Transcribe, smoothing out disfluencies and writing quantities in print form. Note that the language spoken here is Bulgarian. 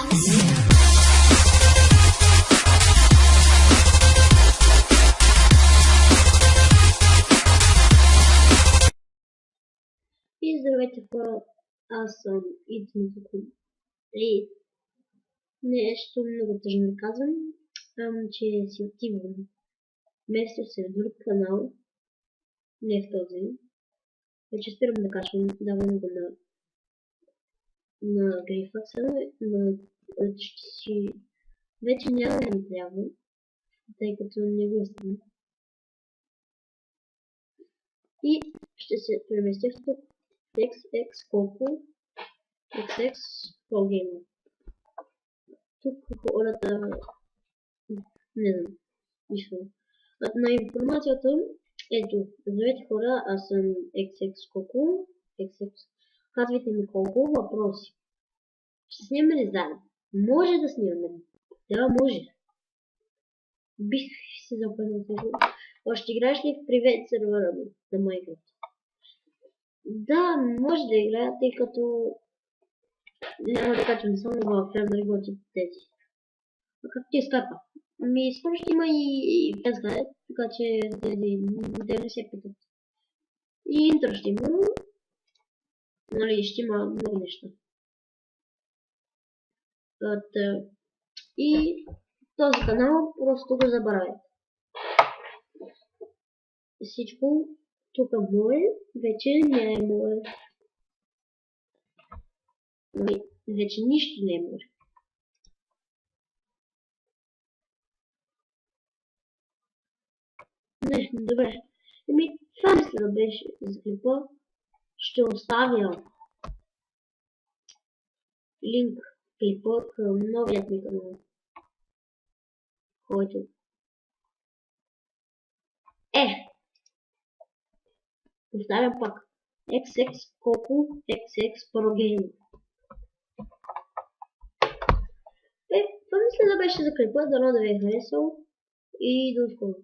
И здравейте хора, аз съм Идмитър. И нещо много тъжно ви казвам, че си отивам. Местя се в друг канал, не в този. Вече спирам да качвам, давам го на Greyfax, но вече няма да ми трябва, тъй като не го искам. И ще се преместя в тук. XX колко? XX ProGamer. Тук хората не знам. Нищо. На информацията ето. Здравейте хора, аз съм XX колко. XX. Казвайте ми колко въпроси. Ще снимаме ли заедно? Може да снимаме. Да, може. Бих се запълнил това. Още играеш ли в привет сервера на Minecraft? Да, може да играя, тъй като няма да качвам само в фермери готи тези. А как ти скапа? Скоро ще има и фенская, така че тези не се питат. И интро ще има, нали, ще има много неща. И този канал просто го забравяйте. Всичко тук мое вече не е мое. Вече нищо не е мое. Не, добре. Това мисля да беше за клипа. Ще оставя линк в клипа към новият ми канал, който повтарям пак. XX колко XX ProGamer. Това мисля да беше за клипа, дано да ви е харесал и до скоро.